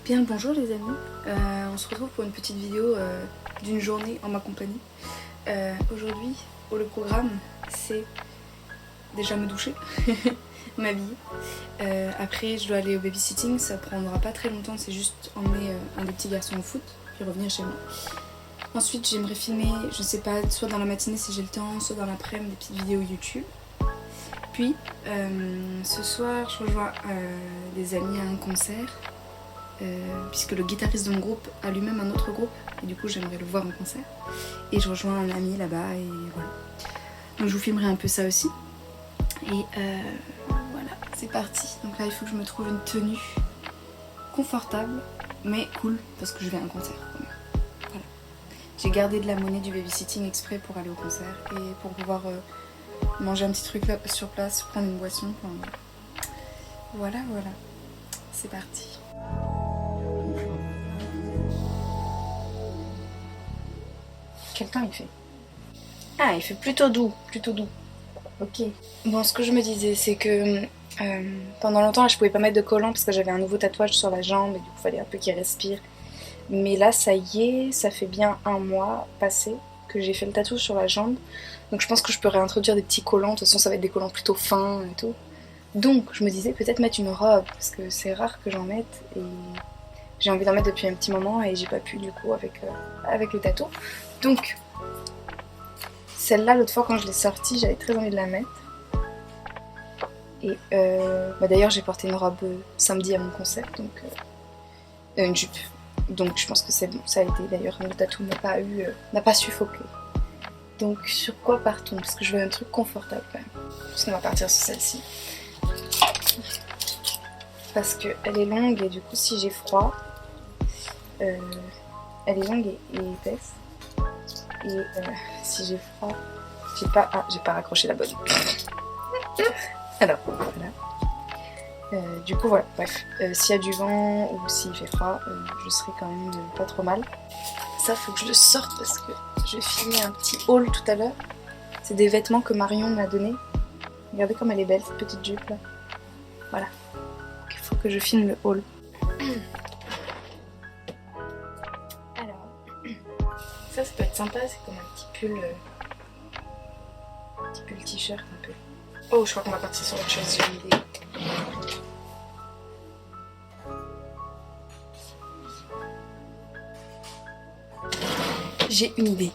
Bien le bonjour les amis, on se retrouve pour une petite vidéo d'une journée en ma compagnie. Aujourd'hui, le programme c'est déjà me doucher, m'habiller. Après je dois aller au babysitting, ça prendra pas très longtemps, c'est juste emmener un des petits garçons au foot, puis revenir chez moi. Ensuite j'aimerais filmer, je sais pas, soit dans la matinée si j'ai le temps, soit dans l'après-midi des petites vidéos YouTube. Puis ce soir je rejoins des amis à un concert. Puisque le guitariste de mon groupe a lui-même un autre groupe et du coup j'aimerais le voir en concert et je rejoins un ami là-bas et voilà, donc je vous filmerai un peu ça aussi et voilà, c'est parti. Donc là il faut que je me trouve une tenue confortable mais cool parce que je vais à un concert. Voilà, j'ai gardé de la monnaie du babysitting exprès pour aller au concert et pour pouvoir manger un petit truc là sur place, prendre une boisson, enfin, voilà, c'est parti. Quel temps il fait? Ah, il fait plutôt doux, ok. Bon, ce que je me disais, c'est que pendant longtemps, là, je pouvais pas mettre de collant parce que j'avais un nouveau tatouage sur la jambe et du coup, il fallait un peu qu'il respire. Mais là, ça y est, ça fait bien un mois passé que j'ai fait le tatouage sur la jambe. Donc je pense que je peux réintroduire des petits collants. De toute façon, ça va être des collants plutôt fins et tout. Donc, je me disais peut-être mettre une robe parce que c'est rare que j'en mette et j'ai envie d'en mettre depuis un petit moment et j'ai pas pu du coup avec le tatou. Donc, celle-là, l'autre fois quand je l'ai sortie, j'avais très envie de la mettre. Et d'ailleurs, j'ai porté une robe samedi à mon concert, donc une jupe. Donc je pense que c'est bon, ça a été. D'ailleurs, le tatou n'a pas suffoqué. Donc sur quoi partons? Parce que je veux un truc confortable quand même. Parce qu'on va partir sur celle-ci. Parce qu'elle est longue et du coup, si j'ai froid, elle est longue et épaisse. Et si j'ai froid, j'ai pas raccroché la bonne. Alors, voilà. Du coup, voilà, bref. S'il y a du vent ou s'il fait froid, je serai quand même pas trop mal. Ça, faut que je le sorte parce que je vais filmer un petit haul tout à l'heure. C'est des vêtements que Marion m'a donné. Regardez comme elle est belle, cette petite jupe là. Voilà. Il faut que je filme le haul. Alors, ça peut être sympa, c'est comme un petit pull t-shirt un peu. Oh, je crois qu'on va partir sur autre chose, j'ai une idée. J'ai une idée.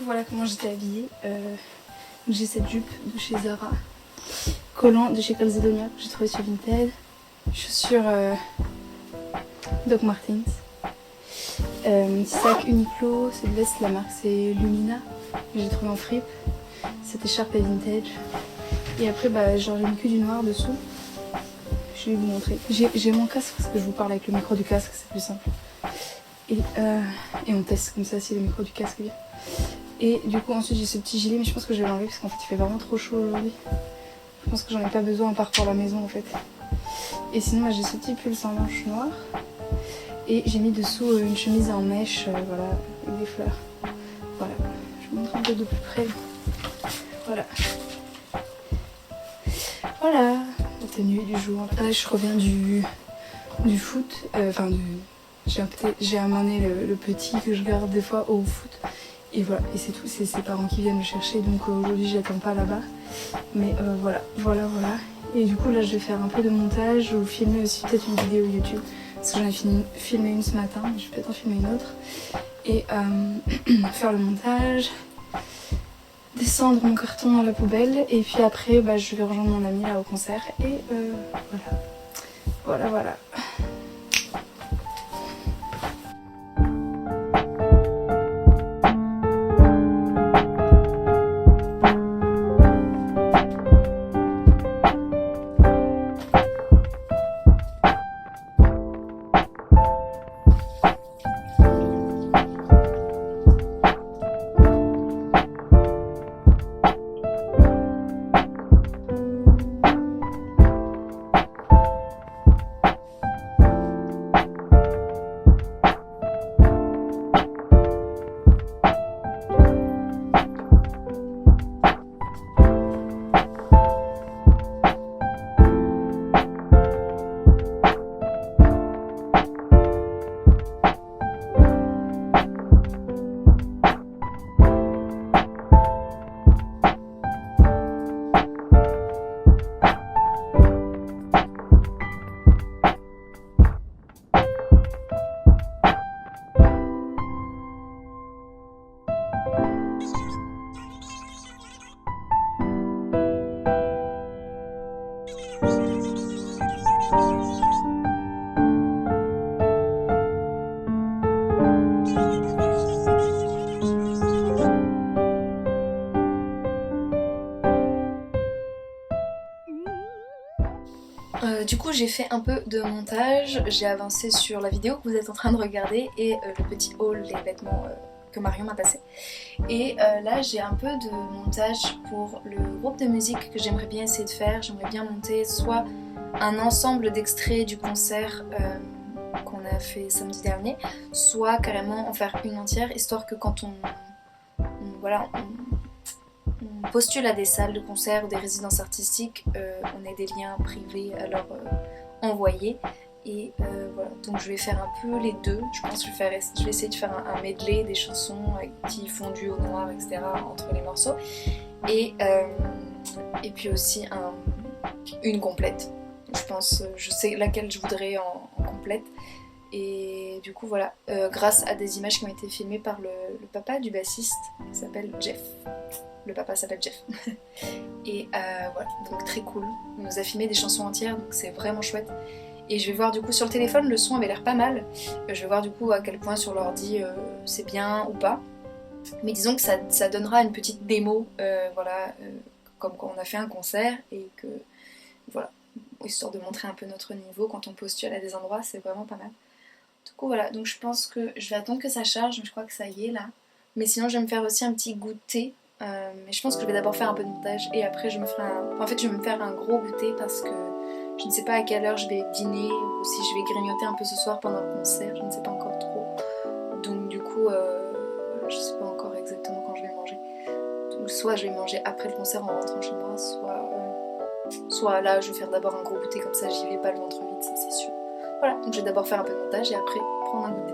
voilà comment j'étais habillée. J'ai cette jupe de chez Zara, collant de chez Calzedonia que j'ai trouvé sur Vinted, chaussures Doc Martens, mon petit sac Uniqlo, cette veste la marque c'est Lumina que j'ai trouvé en fripe, cette écharpe est vintage. Et après genre j'ai mis que du noir dessous. Je vais vous montrer. J'ai mon casque parce que je vous parle avec le micro du casque, c'est plus simple. Et on teste comme ça si le micro du casque est bien. Et du coup ensuite j'ai ce petit gilet mais je pense que je vais l'enlever parce qu'en fait il fait vraiment trop chaud aujourd'hui. Je pense que j'en ai pas besoin à part pour la maison en fait. Et sinon j'ai ce petit pull sans manches noir. Et j'ai mis dessous une chemise en mèche, voilà, avec des fleurs. Voilà, je vous montre un peu de plus près. Voilà. Voilà, la tenue du jour. Là je reviens du foot, j'ai amené le petit que je garde des fois au foot. Et voilà, et c'est tout, c'est ses parents qui viennent le chercher, donc aujourd'hui je l'attends pas là-bas. Mais voilà. Et du coup là je vais faire un peu de montage, ou filmer aussi peut-être une vidéo YouTube. Parce que j'en ai filmé une ce matin, mais je vais peut-être en filmer une autre. Et faire le montage, descendre mon carton à la poubelle, et puis après je vais rejoindre mon ami là au concert. Et voilà. Du coup j'ai fait un peu de montage, j'ai avancé sur la vidéo que vous êtes en train de regarder et le petit haul des vêtements que Marion m'a passé. Et là j'ai un peu de montage pour le groupe de musique que j'aimerais bien essayer de faire. J'aimerais bien monter soit un ensemble d'extraits du concert qu'on a fait samedi dernier, soit carrément en faire une entière, histoire que quand on postule à des salles de concert ou des résidences artistiques, on ait des liens privés à leur envoyer. Et voilà, donc je vais faire un peu les deux. Je pense que je vais essayer de faire un medley des chansons qui font du au noir, etc. entre les morceaux. Et puis aussi une complète. Je sais laquelle je voudrais en complète. Et du coup voilà, grâce à des images qui ont été filmées par le papa du bassiste, qui s'appelle Jeff. Le papa s'appelle Jeff. Et voilà, donc très cool. Il nous a filmé des chansons entières, donc c'est vraiment chouette. Et je vais voir du coup sur le téléphone, le son avait l'air pas mal. Je vais voir du coup à quel point sur l'ordi c'est bien ou pas. Mais disons que ça donnera une petite démo, comme quand on a fait un concert, et que voilà, histoire de montrer un peu notre niveau quand on postule à des endroits, c'est vraiment pas mal. Du coup voilà, donc je pense que je vais attendre que ça charge, mais je crois que ça y est là. Mais sinon je vais me faire aussi un petit goûter. Mais je pense que je vais d'abord faire un peu de montage et après je me ferai je vais me faire un gros goûter parce que je ne sais pas à quelle heure je vais dîner ou si je vais grignoter un peu ce soir pendant le concert, je ne sais pas encore trop. Donc du coup, je ne sais pas encore exactement quand je vais manger. Donc, soit je vais manger après le concert en rentrant chez moi, soit là je vais faire d'abord un gros goûter comme ça j'y vais pas le ventre vide, ça c'est sûr. Voilà, donc je vais d'abord faire un peu de montage et après prendre un goûter.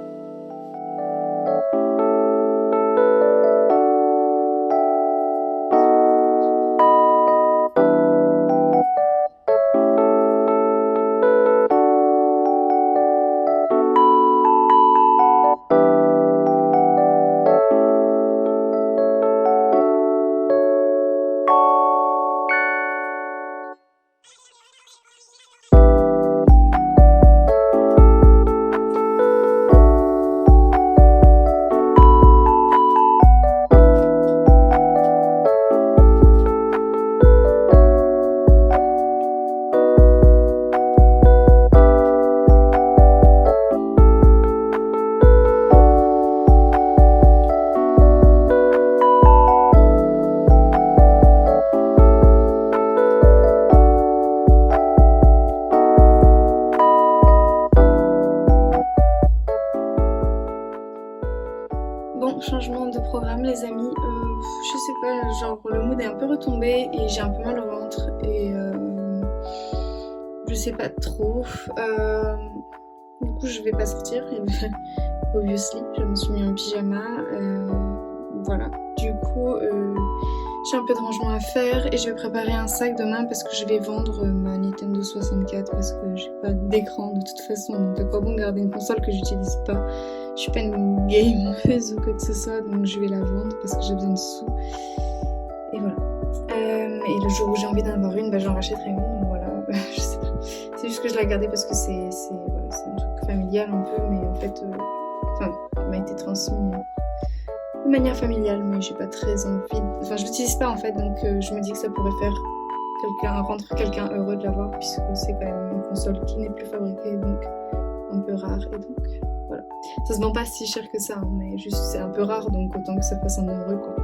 programme les amis, je sais pas, genre le mood est un peu retombé et j'ai un peu mal au ventre et je sais pas trop. Du coup je vais pas sortir, obviously, je me suis mis en pyjama, voilà. Du coup j'ai un peu de rangement à faire et je vais préparer un sac demain parce que je vais vendre ma Nintendo 64 parce que j'ai pas d'écran de toute façon, donc à quoi bon garder une console que j'utilise pas. Je suis pas une gameuse ou quoi que ce soit, donc je vais la vendre parce que j'ai besoin de sous. Et voilà. Et le jour où j'ai envie d'en avoir une, j'en rachèterai une, donc voilà. Je sais pas. C'est juste que je l'ai gardée parce que c'est un truc familial un peu, mais en fait, il m'a été transmis de manière familiale, mais j'ai pas très envie. Enfin, je l'utilise pas en fait, donc je me dis que ça pourrait faire rendre quelqu'un heureux de l'avoir, puisque c'est quand même une console qui n'est plus fabriquée, donc un peu rare, et donc voilà. Ça se vend pas si cher que ça, hein, mais juste c'est un peu rare, donc autant que ça fasse un heureux, quoi.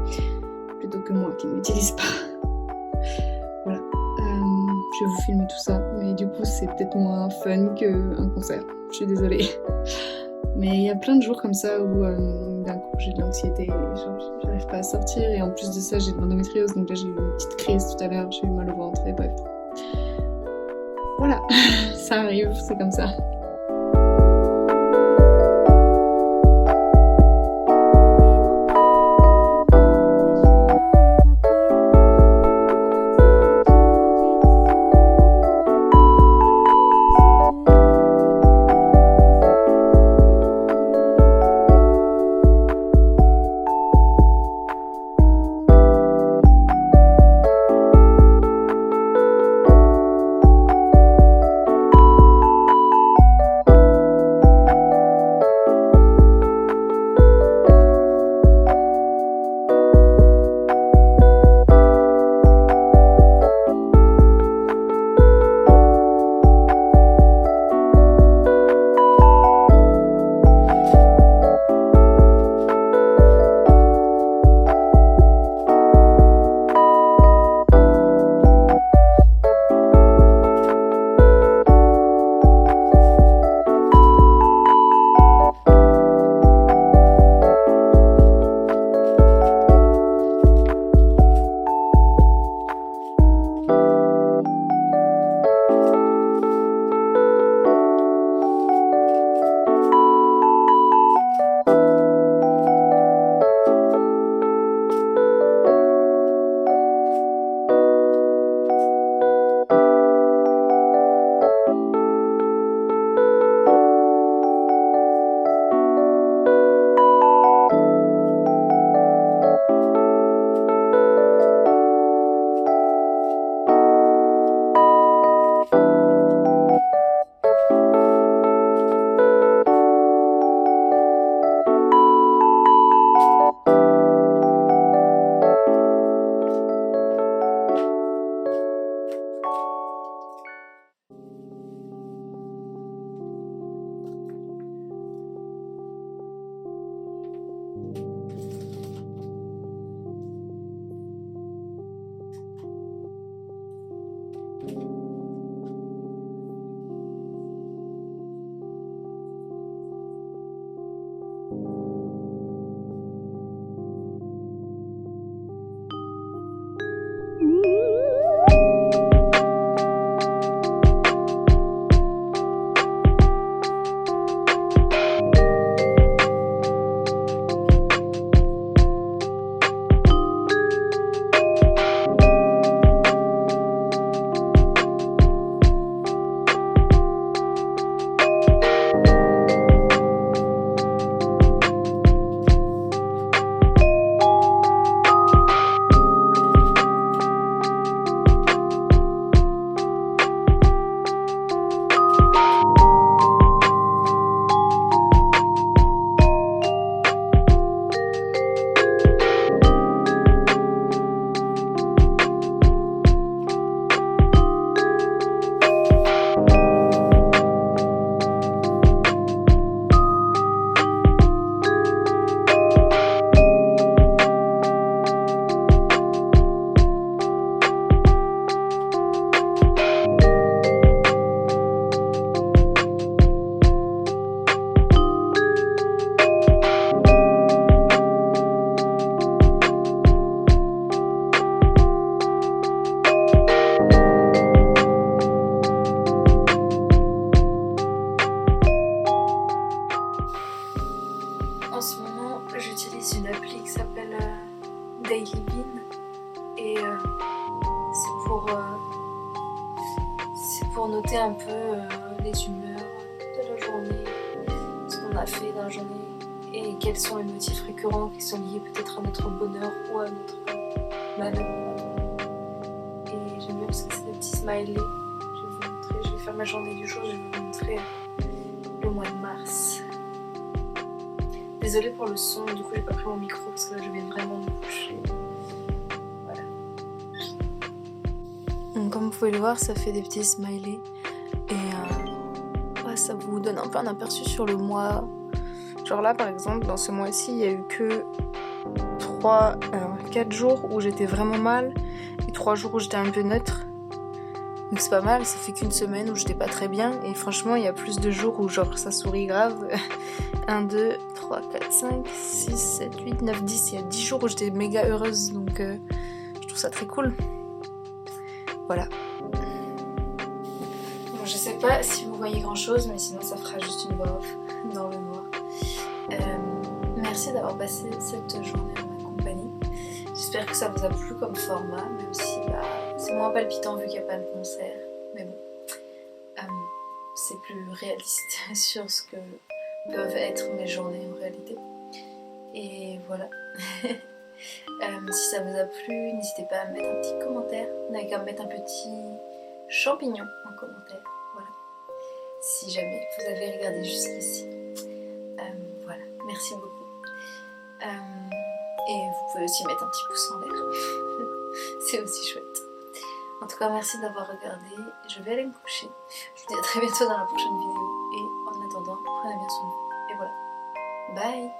Plutôt que moi qui ne l'utilise pas. Voilà. Je vais vous filmer tout ça, mais du coup c'est peut-être moins fun qu'un concert. Je suis désolée. Mais il y a plein de jours comme ça où d'un coup j'ai de l'anxiété, j'arrive pas à sortir et en plus de ça j'ai de l'endométriose, donc là j'ai eu une petite crise tout à l'heure, j'ai eu mal au ventre et bref. Voilà, ça arrive, c'est comme ça. Daily Bean et c'est pour noter un peu les humeurs de la journée, ce qu'on a fait dans la journée et quels sont les motifs récurrents qui sont liés peut-être à notre bonheur ou à notre malheur. Et j'aime bien parce que c'est des petits smileys. Je vais faire ma journée du jour, je vais vous montrer le mois de mars. Désolée pour le son, du coup j'ai pas pris mon micro parce que là je vais vraiment me coucher. Voilà. Donc, comme vous pouvez le voir, ça fait des petits smileys et ouais, ça vous donne un peu un aperçu sur le mois. Genre là par exemple, dans ce mois-ci, il y a eu que 4 jours où j'étais vraiment mal et 3 jours où j'étais un peu neutre. Donc c'est pas mal, ça fait qu'une semaine où j'étais pas très bien et franchement il y a plus de jours où genre ça sourit grave. 1, 2, 3, 4, 5, 6, 7, 8, 9, 10, il y a 10 jours où j'étais méga heureuse donc je trouve ça très cool. Voilà. Bon, je sais pas si vous voyez grand chose mais sinon ça fera juste une voix off dans le noir. Merci d'avoir passé cette journée en ma compagnie. J'espère que ça vous a plu comme format, même si c'est moins palpitant vu qu'il n'y a pas de concert. Mais bon, c'est plus réaliste sur ce que peuvent être mes journées en réalité. Et voilà. Si ça vous a plu, n'hésitez pas à me mettre un petit commentaire. Vous n'avez qu'à me mettre un petit champignon en commentaire. Voilà. Si jamais vous avez regardé jusqu'ici. Voilà. Merci beaucoup. Et vous pouvez aussi mettre un petit pouce en l'air. C'est aussi chouette. En tout cas, merci d'avoir regardé. Je vais aller me coucher. Je vous dis à très bientôt dans la prochaine vidéo. Et en attendant, prenez bien soin de vous. Et voilà. Bye.